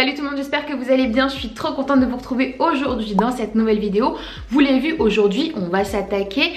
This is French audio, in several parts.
Salut tout le monde, j'espère que vous allez bien. Je suis trop contente de vous retrouver aujourd'hui dans cette nouvelle vidéo. Vous l'avez vu, aujourd'hui on va s'attaquer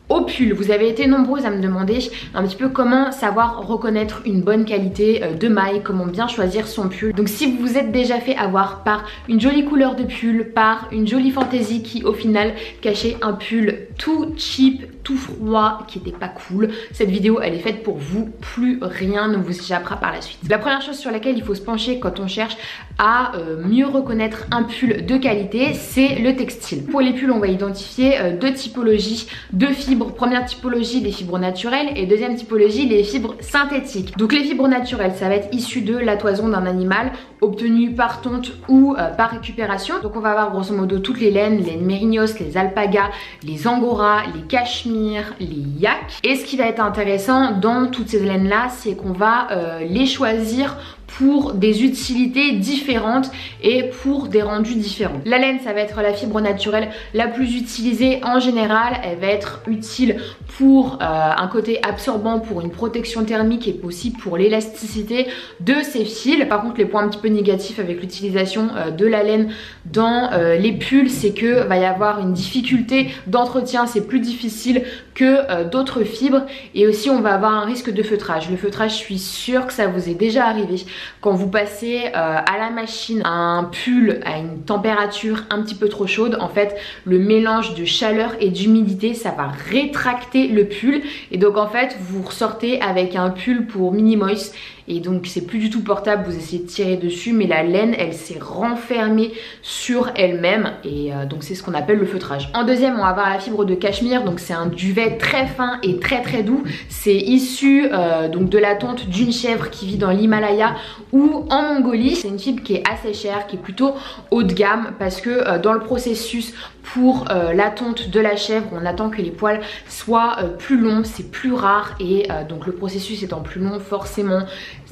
au pull. Vous avez été nombreuses à me demander un petit peu comment savoir reconnaître une bonne qualité de maille, comment bien choisir son pull. Donc si vous vous êtes déjà fait avoir par une jolie couleur de pull, par une jolie fantaisie qui au final cachait un pull tout cheap, tout froid, qui était pas cool, cette vidéo elle est faite pour vous, plus rien ne vous échappera par la suite. La première chose sur laquelle il faut se pencher quand on cherche à mieux reconnaître un pull de qualité, c'est le textile. Pour les pulls, on va identifier deux typologies de fibres. Première typologie, les fibres naturelles, et deuxième typologie, les fibres synthétiques. Donc les fibres naturelles, ça va être issu de la toison d'un animal obtenu par tonte ou par récupération. Donc on va avoir grosso modo toutes les laines mérinos, les alpagas, les angora, les cachemires, les yaks. Et ce qui va être intéressant dans toutes ces laines là, c'est qu'on va les choisir pour des utilités différentes et pour des rendus différents. La laine, ça va être la fibre naturelle la plus utilisée en général. Elle va être utile pour un côté absorbant, pour une protection thermique et aussi pour l'élasticité de ses fils. Par contre, les points un petit peu négatifs avec l'utilisation de la laine dans les pulls, c'est que va y avoir une difficulté d'entretien, c'est plus difficile que d'autres fibres, et aussi on va avoir un risque de feutrage. Le feutrage, je suis sûre que ça vous est déjà arrivé quand vous passez à la machine un pull à une température un petit peu trop chaude. En fait, le mélange de chaleur et d'humidité, ça va rétracter le pull, et donc en fait vous ressortez avec un pull pour mini moist, et donc c'est plus du tout portable. Vous essayez de tirer dessus, mais la laine elle s'est renfermée sur elle-même, et donc c'est ce qu'on appelle le feutrage. En deuxième, on va avoir la fibre de cachemire. Donc c'est un duvet très fin et très doux. C'est issu donc de la tonte d'une chèvre qui vit dans l'Himalaya ou en Mongolie. C'est une fibre qui est assez chère, qui est plutôt haut de gamme, parce que dans le processus pour la tonte de la chèvre, on attend que les poils soient plus longs, c'est plus rare, et donc le processus étant plus long, forcément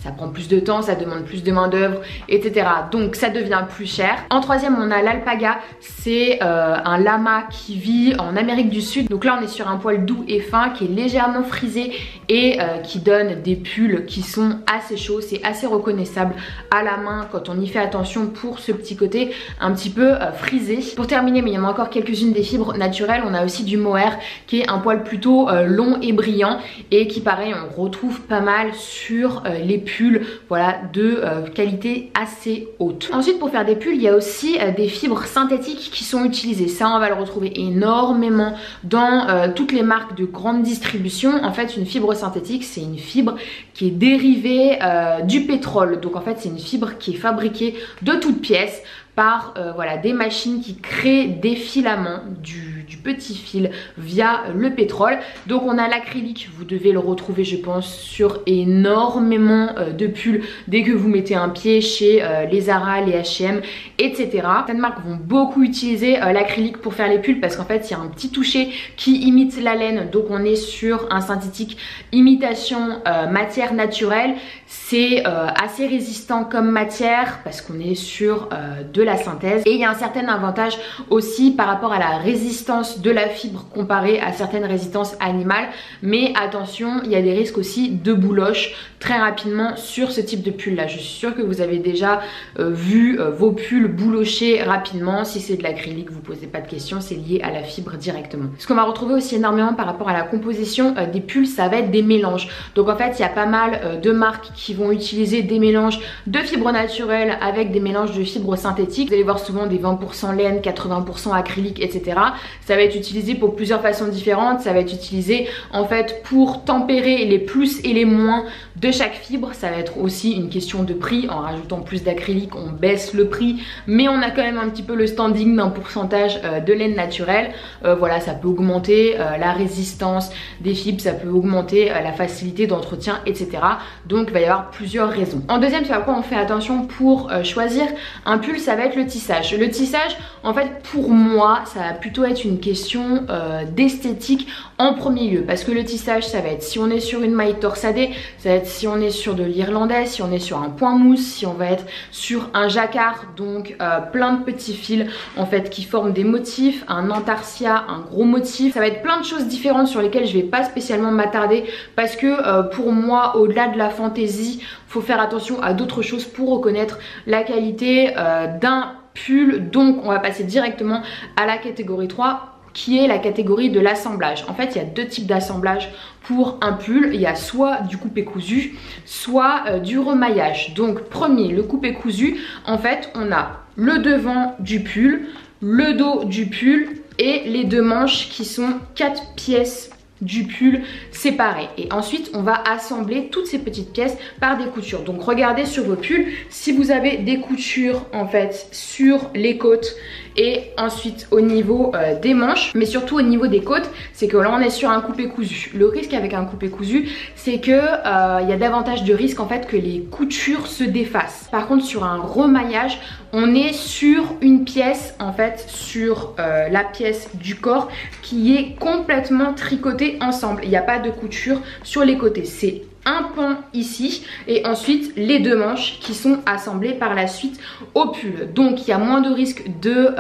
ça prend plus de temps, ça demande plus de main d'œuvre, etc. Donc ça devient plus cher. En troisième, on a l'alpaga. C'est un lama qui vit en Amérique du Sud. Donc là on est sur un poil doux et fin qui est légèrement frisé et qui donne des pulls qui sont assez chauds. C'est assez reconnaissable à la main quand on y fait attention pour ce petit côté un petit peu frisé. Pour terminer, mais il y en a encore quelques-unes des fibres naturelles, on a aussi du mohair qui est un poil plutôt long et brillant, et qui pareil on retrouve pas mal sur les pulls, voilà, de qualité assez haute. Ensuite, pour faire des pulls, il y a aussi des fibres synthétiques qui sont utilisées. Ça, on va le retrouver énormément dans toutes les marques de grande distribution. En fait, une fibre synthétique, c'est une fibre qui est dérivée du pétrole. Donc en fait, c'est une fibre qui est fabriquée de toutes pièces par voilà, des machines qui créent des filaments, du petit fil via le pétrole. Donc on a l'acrylique, vous devez le retrouver je pense sur énormément de pulls dès que vous mettez un pied chez les Zara, les H&M, etc. Certaines marques vont beaucoup utiliser l'acrylique pour faire les pulls, parce qu'en fait il y a un petit toucher qui imite la laine. Donc on est sur un synthétique imitation matière naturelle. C'est assez résistant comme matière parce qu'on est sur de la synthèse, et il y a un certain avantage aussi par rapport à la résistance de la fibre comparée à certaines résistances animales. Mais attention, il y a des risques aussi de bouloche très rapidement sur ce type de pull là. Je suis sûre que vous avez déjà vu vos pulls boulocher rapidement. Si c'est de l'acrylique, vous posez pas de questions, c'est lié à la fibre directement. Ce qu'on va retrouver aussi énormément par rapport à la composition des pulls, ça va être des mélanges. Donc en fait il y a pas mal de marques qui vont utiliser des mélanges de fibres naturelles avec des mélanges de fibres synthétiques. Vous allez voir souvent des 20% laine, 80% acrylique, etc. Ça va être utilisé pour plusieurs façons différentes. Ça va être utilisé en fait pour tempérer les plus et les moins de chaque fibre. Ça va être aussi une question de prix. En rajoutant plus d'acrylique, on baisse le prix, mais on a quand même un petit peu le standing d'un pourcentage de laine naturelle. Voilà, ça peut augmenter la résistance des fibres, ça peut augmenter la facilité d'entretien, etc. Donc il va y avoir plusieurs raisons. En deuxième, sur quoi on fait attention pour choisir un pull, ça va être le tissage. Le tissage, en fait, pour moi, ça va plutôt être une une question d'esthétique en premier lieu, parce que le tissage ça va être si on est sur une maille torsadée, ça va être si on est sur de l'irlandais, si on est sur un point mousse, si on va être sur un jacquard, donc plein de petits fils en fait qui forment des motifs, un antarcia, un gros motif, ça va être plein de choses différentes sur lesquelles je vais pas spécialement m'attarder parce que pour moi au-delà de la fantaisie, faut faire attention à d'autres choses pour reconnaître la qualité d'un pull. Donc on va passer directement à la catégorie 3 qui est la catégorie de l'assemblage. En fait il y a deux types d'assemblage pour un pull, il y a soit du coupé cousu, soit du remaillage. Donc premier, le coupé cousu, en fait on a le devant du pull, le dos du pull et les deux manches qui sont 4 pièces du pull séparé, et ensuite on va assembler toutes ces petites pièces par des coutures. Donc regardez sur vos pulls si vous avez des coutures en fait sur les côtes et ensuite au niveau des manches, mais surtout au niveau des côtes, c'est que là on est sur un coupé cousu. Le risque avec un coupé cousu, c'est que il y a davantage de risques en fait que les coutures se défassent. Par contre sur un remaillage, on est sur une pièce en fait, sur la pièce du corps qui est complètement tricotée ensemble. Il n'y a pas de couture sur les côtés, c'est un pan ici et ensuite les deux manches qui sont assemblées par la suite au pull. Donc il y a moins de risques de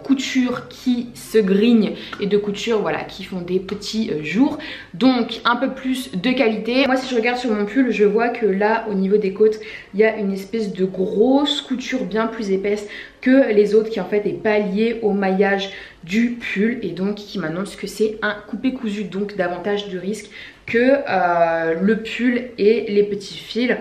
couture qui se grignent et de couture voilà qui font des petits jours. Donc un peu plus de qualité. Moi si je regarde sur mon pull, je vois que là au niveau des côtes il y a une espèce de grosse couture bien plus épaisse que les autres qui en fait est pas liée au maillage du pull et donc qui m'annonce que c'est un coupé cousu, donc davantage de risques que le pull et les petits fils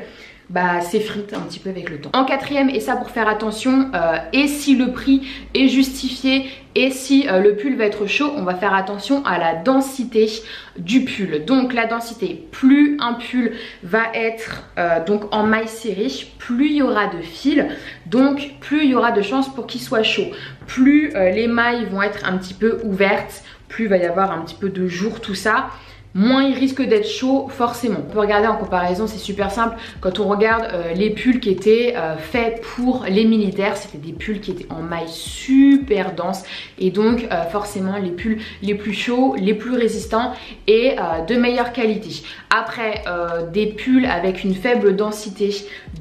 s'effritent un petit peu avec le temps. En quatrième, et ça pour faire attention, et si le prix est justifié et si le pull va être chaud, on va faire attention à la densité du pull. Donc la densité, plus un pull va être donc en maille serrée, plus il y aura de fils, donc plus il y aura de chances pour qu'il soit chaud. Plus les mailles vont être un petit peu ouvertes, plus il va y avoir un petit peu de jour, tout ça, moins il risque d'être chaud forcément. On peut regarder en comparaison, c'est super simple. Quand on regarde les pulls qui étaient faits pour les militaires, c'était des pulls qui étaient en maille super dense et donc forcément les pulls les plus chauds, les plus résistants et de meilleure qualité. Après des pulls avec une faible densité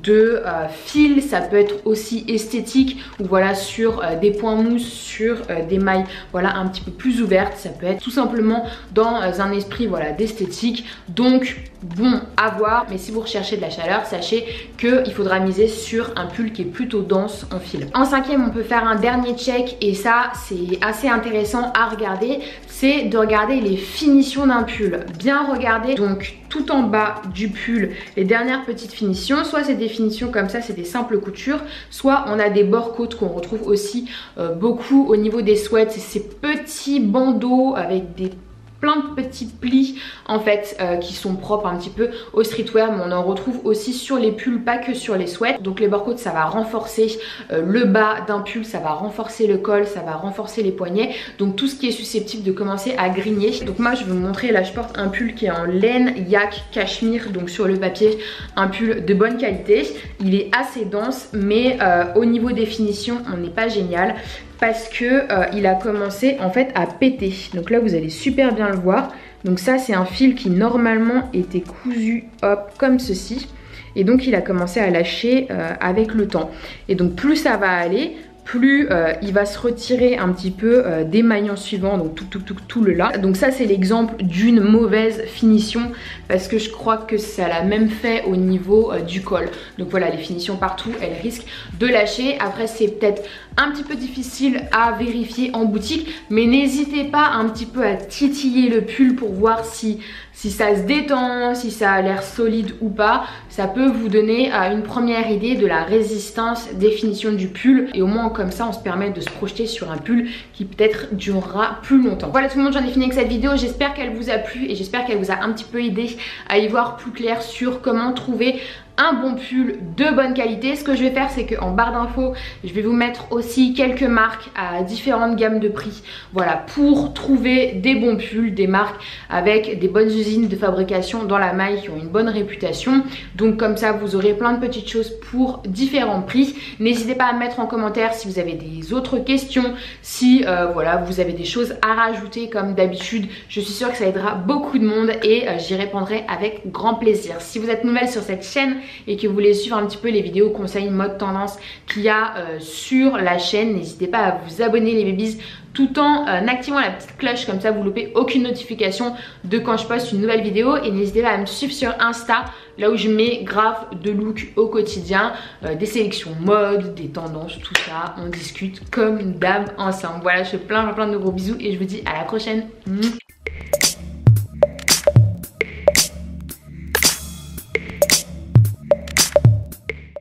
de fil, ça peut être aussi esthétique ou voilà sur des points mousse, sur des mailles voilà un petit peu plus ouvertes, ça peut être tout simplement dans un esprit voilà d'esthétique. Donc bon à voir, mais si vous recherchez de la chaleur, sachez qu'il faudra miser sur un pull qui est plutôt dense en fil. En cinquième, on peut faire un dernier check et ça c'est assez intéressant à regarder, c'est de regarder les finitions d'un pull. Bien regarder donc tout en bas du pull les dernières petites finitions, soit c'est des finitions comme ça, c'est des simples coutures, soit on a des bords côtes qu'on retrouve aussi beaucoup au niveau des sweats, c'est ces petits bandeaux avec des plein de petits plis en fait qui sont propres un petit peu au streetwear, mais on en retrouve aussi sur les pulls, pas que sur les sweats. Donc les bords côtes, ça va renforcer le bas d'un pull, ça va renforcer le col, ça va renforcer les poignets, donc tout ce qui est susceptible de commencer à grigner. Donc moi je vais vous montrer, là je porte un pull qui est en laine yak cachemire, donc sur le papier un pull de bonne qualité, il est assez dense mais au niveau des finitions on n'est pas génial parce que il a commencé en fait à péter. Donc là vous allez super bien le voir. Donc ça c'est un fil qui normalement était cousu hop comme ceci et donc il a commencé à lâcher avec le temps. Et donc plus ça va aller, plus il va se retirer un petit peu des maillons suivants, donc tout le là. Donc ça c'est l'exemple d'une mauvaise finition parce que je crois que ça l'a même fait au niveau du col. Donc voilà, les finitions partout elles risquent de lâcher. Après c'est peut-être un petit peu difficile à vérifier en boutique, mais n'hésitez pas un petit peu à titiller le pull pour voir si ça se détend, si ça a l'air solide ou pas. Ça peut vous donner une première idée de la résistance des finitions du pull et au moins comme ça on se permet de se projeter sur un pull qui peut-être durera plus longtemps. Voilà tout le monde, j'en ai fini avec cette vidéo, j'espère qu'elle vous a plu et j'espère qu'elle vous a un petit peu aidé à y voir plus clair sur comment trouver un bon pull de bonne qualité. Ce que je vais faire, c'est qu'en barre d'infos, je vais vous mettre aussi quelques marques à différentes gammes de prix. Voilà, pour trouver des bons pulls, des marques avec des bonnes usines de fabrication dans la maille qui ont une bonne réputation. Donc comme ça, vous aurez plein de petites choses pour différents prix. N'hésitez pas à mettre en commentaire si vous avez des autres questions, si voilà, vous avez des choses à rajouter comme d'habitude. Je suis sûre que ça aidera beaucoup de monde et j'y répondrai avec grand plaisir. Si vous êtes nouvelle sur cette chaîne et que vous voulez suivre un petit peu les vidéos conseils mode tendance qu'il y a sur la chaîne, n'hésitez pas à vous abonner les babies tout en activant la petite cloche, comme ça vous loupez aucune notification de quand je poste une nouvelle vidéo. Et n'hésitez pas à me suivre sur Insta, là où je mets grave de look au quotidien, des sélections mode, des tendances, tout ça, on discute comme d'hab ensemble. Voilà, je fais plein de gros bisous et je vous dis à la prochaine.